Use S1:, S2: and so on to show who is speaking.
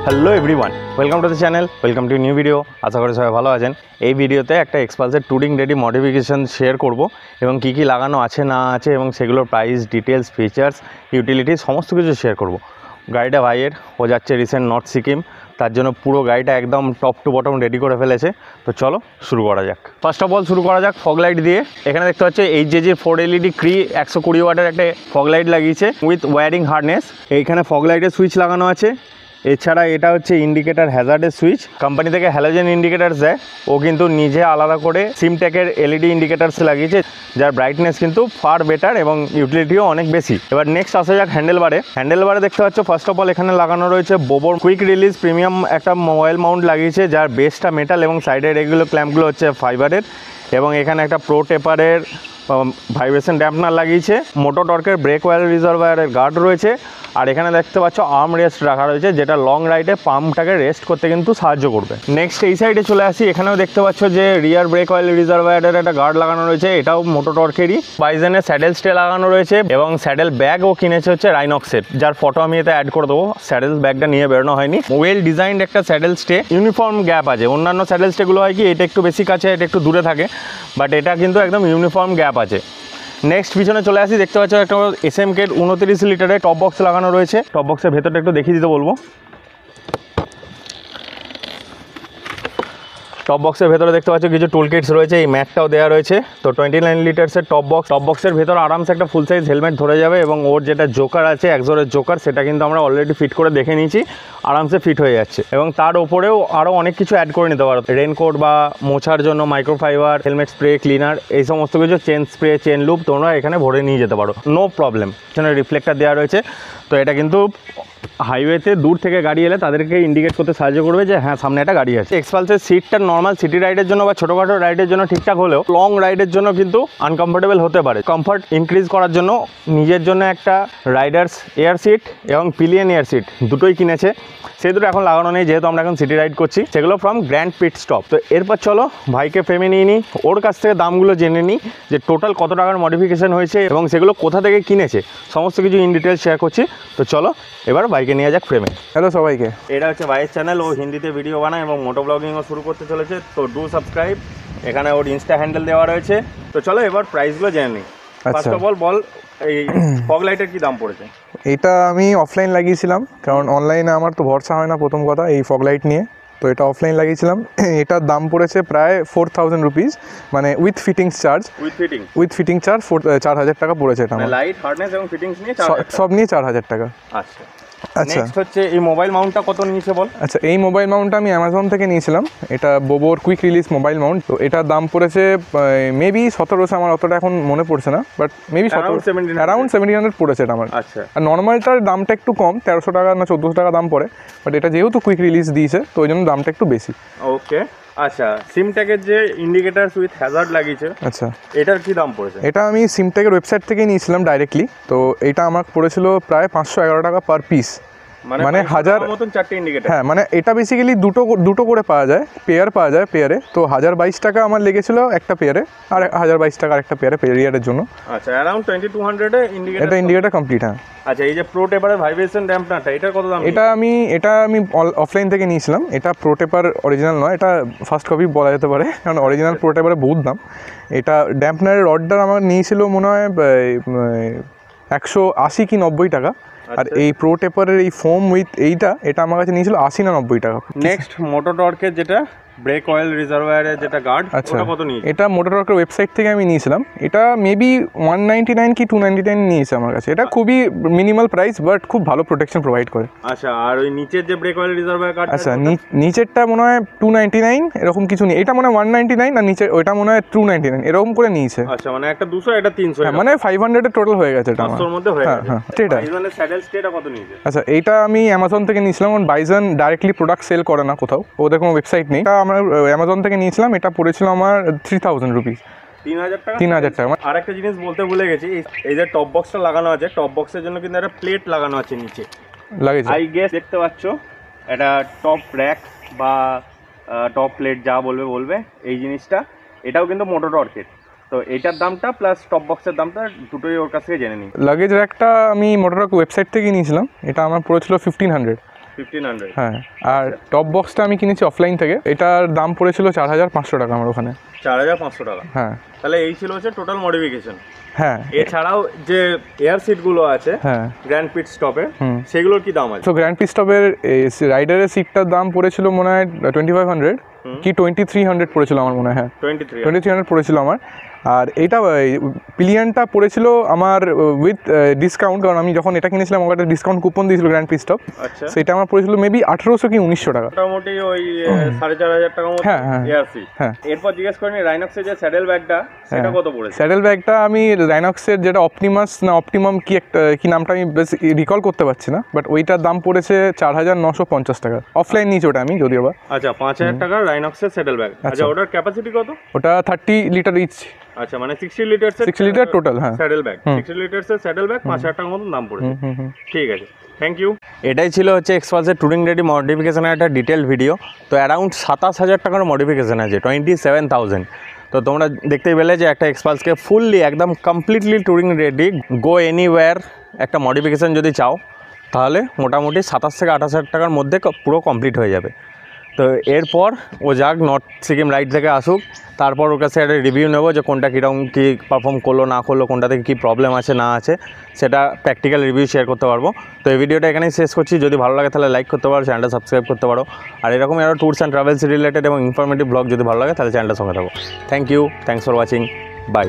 S1: Hello everyone, welcome to the channel, welcome to new video. আশা করি সবাই ভালো আছেন। এই ভিডিওতে একটা এক্সপালসের টুরিং রেডি মডিফিকেশন শেয়ার করব এবং কী কী লাগানো আছে না আছে এবং সেগুলোর প্রাইস, ডিটেলস, ফিচার্স, ইউটিলিটি সমস্ত কিছু শেয়ার করব। গাড়িটা ভাইয়ের, ও যাচ্ছে রিসেন্ট নর্থ সিকিম, তার জন্য পুরো গাড়িটা একদম টপ টু বটম রেডি করে ফেলেছে। তো চলো শুরু করা যাক। ফার্স্ট অফ অল শুরু করা যাক ফগ লাইট দিয়ে। এখানে দেখতে পাচ্ছি এইচজেজির 4 LED ক্রি 120 ওয়াটের একটা ফগ লাইট লাগিয়েছে উইথ ওয়্যারিং হার্নেস। এইখানে ফগ লাইটের সুইচ লাগানো আছে। এছাড়া এটা হচ্ছে ইন্ডিকেটার হ্যাজার্ডের সুইচ, কোম্পানি থেকে হ্যালোজেন ইন্ডিকেটার্স দেয়, ও কিন্তু নিজে আলাদা করে সিমটেকের LED ইন্ডিকেটার্স লাগিয়েছে, যার ব্রাইটনেস কিন্তু ফার বেটার এবং ইউটিলিটিও অনেক বেশি। এবার নেক্সট আসা যাক হ্যান্ডেলবারে দেখতে পাচ্ছ ফার্স্ট অফ অল এখানে লাগানো রয়েছে বোবোর কুইক রিলিজ প্রিমিয়াম একটা মোবাইল মাউন্ট লাগিয়েছে, যার বেসটা মেটাল এবং সাইডের এগুলো ক্ল্যাম্পগুলো হচ্ছে ফাইবারের। এবং এখানে একটা প্রো টেপারের ভাইব্রেশন ড্যাম্পনার লাগিয়েছে। মোটো টর্কের ব্রেক ওয়্যার রিজার্ভায়ারের গার্ড রয়েছে। আর এখানে দেখতে পাচ্ছ আর্ম রেস্ট রাখা রয়েছে, যেটা লং রাইডে পাম্পটাকে রেস্ট করতে কিন্তু সাহায্য করবে। নেক্সট এই সাইডে চলে আসি, এখানেও দেখতে পাচ্ছ যে রিয়ার ব্রেক অয়েল রিজার্ভায়ারের একটা গার্ড লাগানো রয়েছে, এটাও মোটো টর্কেরই। বাইজেনের স্যাডেল স্টে লাগানো রয়েছে এবং স্যাডেল ব্যাগও কিনেছে হচ্ছে রাইনক্সের, যার ফটো আমি এতে অ্যাড করে দেবো। স্যাডেল ব্যাগটা নিয়ে বেরোনো হয়নি। ওয়েল ডিজাইনড একটা স্যাডেল স্টে, ইউনিফর্ম গ্যাপ আছে। অন্যান্য স্যাডেল স্টেগুলো হয় কি এটা একটু বেশি কাছে, এটা একটু দূরে থাকে, বাট এটা কিন্তু একদম ইউনিফর্ম গ্যাপ আছে। নেক্সট পিছনে চলে আসি, দেখতে পাচ্ছ একটা SMK 29 লিটারের টপ বক্স লাগানো রয়েছে। টপ বক্সের ভেতরটা একটু দেখিয়ে দিতে বলবো। টপ বক্সের ভেতরে দেখতে পাচ্ছ কিছু টুল কিটস রয়েছে, এই ম্যাটটাও দেওয়া রয়েছে। তো 29 লিটার্সের টপ বক্সের ভেতর আরামসে একটা ফুল সাইজ হেলমেট ধরে যাবে এবং ওর যেটা জোকার আছে একজোরের জোকার, সেটা কিন্তু আমরা অলরেডি ফিট করে দেখে নিয়েছি, আরামসে ফিট হয়ে যাচ্ছে। এবং তার ওপরেও আরও অনেক কিছু অ্যাড করে নিতে পারো, রেনকোট বা মোছার জন্য মাইক্রোফাইবার, হেলমেট স্প্রে, ক্লিনার, এই সমস্ত কিছু, চেন স্প্রে, চেন লুপ তোমরা এখানে ভরে নিয়ে যেতে পারো, নো প্রবলেম। এখানে রিফ্লেক্টার দেওয়া রয়েছে, তো এটা কিন্তু হাইওয়েতে দূর থেকে গাড়ি এলে তাদেরকে ইন্ডিকেট করতে সাহায্য করবে যে হ্যাঁ সামনে একটা গাড়ি আছে। এক্সপালসের সিটটা নর্মাল সিটি রাইডের জন্য বা ছোটোখাটো রাইডের জন্য ঠিকঠাক হলেও লং রাইডের জন্য কিন্তু আনকমফোর্টেবল হতে পারে। কমফর্ট ইনক্রিজ করার জন্য নিজের জন্য একটা রাইডার্স এয়ার সিট এবং পিলিয়ন এয়ার সিট দুটোই কিনেছে। সেই দুটো এখন লাগানো নেই, যেহেতু আমরা এখন সিটি রাইড করছি। সেগুলো ফ্রম গ্র্যান্ড পিট স্টপ। তো এরপর চলো ভাইকে ফ্রেমে নিয়ে নিই, ওর কাছ থেকে দামগুলো জেনে নিই যে টোটাল কত টাকার মডিফিকেশান হয়েছে এবং সেগুলো কোথা থেকে কিনেছে, সমস্ত কিছু ইন ডিটেলস শেয়ার করছি। তো চলো এবার বাইকে নিয়ে যাক ফ্রেমে।
S2: হ্যালো সবাইকে,
S1: এটা হচ্ছে ভাইয়ের চ্যানেল, ও হিন্দিতে ভিডিও বানায় এবং মোটো ব্লগিংও শুরু করতে চলেছে। তো ডু সাবস্ক্রাইব। এখানে ওর ইনস্টা হ্যান্ডেল দেওয়া রয়েছে। তো চলো এবার প্রাইসগুলো জেনে নিই। ফার্স্ট অফ অল বল, এই ফগ লাইটের কী দাম পড়েছে?
S2: এটা আমি অফলাইন লাগিয়েছিলাম, কারণ অনলাইনে আমার তো ভরসা হয় না প্রথম কথা এই ফগ লাইট নিয়ে। তো এটা অফলাইন লাগিয়েছিলাম। এটার দাম পড়েছে প্রায় 4000 রুপিস, মানে with fittings charge. With fitting charge 4000 টাকা পড়েছে এটা আমার।
S1: লাইট, হার্ডনেস এবং ফিটিংস নিয়ে
S2: সব নিয়ে 4000 টাকা।
S1: আচ্ছা আচ্ছা, নেক্সট হচ্ছে এই মোবাইল মাউন্টটা কত নিয়েছে বল?
S2: আচ্ছা, এই মোবাইল মাউন্টটা আমি অ্যামাজন থেকে নিয়েছিলাম। এটা বোবোর কুইক রিলিজ মোবাইল মাউন্ট। তো এটার দাম পড়েছে মেবি 1700, আমার অতটা এখন মনে পড়ছে না, বাট মেবি অ্যারাউন্ড 1700 পড়েছে এটা আমার।
S1: আচ্ছা, আর
S2: নর্মালটার দামটা একটু কম, 1300 টাকা না 1400 টাকা দাম পড়ে, বাট এটা যেহেতু কুইক রিলিজ দিয়েছে তো ওই জন্য দামটা একটু বেশি।
S1: ওকে আচ্ছা, সিমটেকের যে ইন্ডিকেটারস উইথ হ্যাজার্ড লাগিয়েছে, আচ্ছা এটার কি দাম পড়েছে?
S2: এটা আমি সিমটেকের ওয়েবসাইট থেকে নিয়েছিলাম ডাইরেক্টলি। তো এটা আমার পড়েছিল প্রায় 511 টাকা পার পিস, মানে 1000
S1: মতন 4টে ইন্ডিকেটর।
S2: হ্যাঁ, মানে এটা বেসিক্যালি দুটো করে পাওয়া যায়, পেয়ার পাওয়া যায় পেয়ারে। তো 1022 টাকা আমার লেগেছিল একটা পেয়ারে, আর 1022 টাকা আরেকটা পেয়ারে পেরিয়ারের জন্য।
S1: আচ্ছা, অ্যারাউন্ড 2200 এ ইন্ডিকেটর,
S2: এটা ইন্ডিকেটর কমপ্লিট। হ্যাঁ
S1: আচ্ছা, এই যে প্রো টেপারের ভাইব্রেশন ড্যাম্পনারটা, এটার কত দাম?
S2: এটা আমি অফলাইন থেকে নিয়েছিলাম। এটা প্রো টেপার অরিজিনাল নয়, এটা ফার্স্ট কপি বলা যেতে পারে, কারণ অরিজিনাল প্রো টেপারের বহুত দাম। এটা ড্যাম্পনারের রডটা আমার নিয়েছিল মনে হয় 180 কি 90 টাকা। আর এই প্রো টেপারের এই ফোম উইথ এটা আমার কাছে নিয়েছিল 80 না 90 টাকা।
S1: নেক্সট মোটো টর্কের যেটা ব্রেক অয়েল রিজার্ভায়ারের যেটা গার্ড, ওটা কত নিয়েছে?
S2: এটা মোটো টর্কের ওয়েবসাইট থেকে আমি নিয়েছিলাম। এটা মেবি 199 কি 299 নিয়েছে আমার কাছে। এটা খুবই মিনিমাল প্রাইস, বাট খুব ভালো প্রোটেকশন প্রোভাইড করে।
S1: আচ্ছা, আর ওই নিচের যে ব্রেক অয়েল রিজার্ভায়ার গার্ড,
S2: আচ্ছা নিচেরটা মনে হয় 299 এরকম কিছু নেই। এটা মনে হয় 199, আর নিচে ওইটা মনে হয় 299 এরকম করে নিয়েছে।
S1: আচ্ছা, মানে একটা 200 এটা 300,
S2: মানে 500 এর টোটাল হয়ে গেছে এটা আমার।
S1: 500 এর মধ্যে হয়ে গেছে।
S2: হ্যাঁ, এটা
S1: বাইজনের স্যাডেল স্টেটা কত নিয়েছে?
S2: আচ্ছা, এইটা আমি অ্যামাজন থেকে নিয়েছিলাম, কারণ বাইজন ডাইরেক্টলি প্রোডাক্ট সেল করে না কোথাও, ওদের কোনো ওয়েবসাইট নেই। এটা আমরা অ্যামাজন থেকে নিয়েছিলাম। এটা পড়েছিল আমার 3000 রুপিস,
S1: 3000 টাকা। আরেকটা জিনিস বলতে ভুলে গেছি, এই যে টপ বক্সটা লাগানো আছে, টপ বক্সের জন্য কিন্তু একটা প্লেট লাগানো আছে নিচে,
S2: লাগেছে
S1: আই গেস দেখতে পাচ্ছ। এটা টপ র্যাক বা টপ প্লেট যা বলবে এই জিনিসটা, এটাও কিন্তু মোটো টর্কের। তো এটার দামটা প্লাস টপ বক্সের দামটা দুটোই ওর কাছ থেকে জেনে নিই।
S2: লাগেজ র্যাকটা আমি মোটো টর্ক ওয়েবসাইট থেকে নিয়েছিলাম। এটা আমার পড়েছিল 1500।
S1: 1500।
S2: হ্যাঁ, আর টপ বক্সটা আমি কিনেছি অফলাইন থেকে, এটার দাম পড়েছিল 4500 টাকা আমার ওখানে।
S1: 4500 টাকা।
S2: হ্যাঁ
S1: তাহলে এই ছিল হচ্ছে টোটাল মডিফিকেশন।
S2: হ্যাঁ
S1: এছাড়াও যে এয়ার সিটগুলো আছে
S2: হ্যাঁ
S1: গ্র্যান্ড পিট স্টপে, সেগুলোর কি দাম আছে?
S2: তো গ্র্যান্ড পিস্টপের রাইডারের সিটটার দাম পড়েছিল মনে হয় 2500 কি 2300 পড়েছিল আমার মনে হয়। হ্যাঁ 2300 পড়েছিল আমার। আর এইটা পিলিয়নটা পড়েছিল আমার উইথ ডিসকাউন্ট, কারণ আমি যখন এটা কিনেছিলাম আমার একটা ডিসকাউন্ট কুপন দিয়েছিল গ্র্যান্ড পিস্টপ,
S1: আচ্ছা।
S2: সেটা আমার পড়েছিল মেবি 1800 কি 1900 টাকা।
S1: মোটামুটি ওই 4500 টাকা মতো
S2: হ্যাঁ, হ্যাঁ,
S1: এয়ার সিট।
S2: হ্যাঁ।
S1: এরপর জিজ্ঞেস করিনি রাইনক্সের যে স্যাডেল ব্যাগটা, সেটা কত পড়েছে?
S2: স্যাডেল ব্যাগটা আমি রাইনক্সের যেটা অপটিমাস না অপটিমাম কি একটা কি নামটা আমি বেশ রিকল করতে পারছি না, বাট ওইটার দাম পড়েছে 4950 টাকা। অফলাইন নিয়েছি ওটা আমি যদিও বা।
S1: আচ্ছা, 5000 টাকার রাইনক্সের স্যাডেল ব্যাগ। আচ্ছা, ওটার ক্যাপাসিটি কত?
S2: ওটা 30 লিটার ইচ।
S1: আচ্ছা, মানে 60 লিটার
S2: 60 লিটার টোটাল। হ্যাঁ
S1: স্যাডেল ব্যাগ, 60 লিটারসের স্যাডেল ব্যাগ 5000 টাকার মতো দাম পড়েছে। ঠিক আছে, থ্যাংক ইউ। এটাই ছিল হচ্ছে এক্সপালসের টুরিং রেডি মডিফিকেশনের একটা ডিটেল ভিডিও। তো অ্যারাউন্ড 27000 টাকার মডিফিকেশন আছে, 27000। তো তোমরা দেখতেই পেলে যে একটা এক্সপালসকে ফুললি একদম completely touring ready go anywhere একটা মডিফিকেশান যদি চাও, তাহলে মোটামুটি 27 থেকে 28000 টাকার মধ্যে পুরো কমপ্লিট হয়ে যাবে। তো এরপর ও যাক নর্থ সিকিম রাইড থেকে আসুক, তারপর ওর কাছে একটা রিভিউ নেবো যে কোনটা কীরকম কী পারফর্ম করলো না করলো, কোনটা থেকে কী প্রবলেম আছে না আছে, সেটা প্র্যাকটিক্যাল রিভিউ শেয়ার করতে পারবো। তো এই ভিডিওটা এখানেই শেষ করছি। যদি ভালো লাগে তাহলে লাইক করতে পারো, চ্যানেলটা সাবস্ক্রাইব করতে পারো। আর এরকম আরও ট্যুরস অ্যান্ড ট্রাভেলস রিলেটেড এবং ইনফরমেটিভ ব্লগ যদি ভালো লাগে তাহলে চ্যানেলটা সঙ্গে থাকো। Thank you, thanks for watching, by.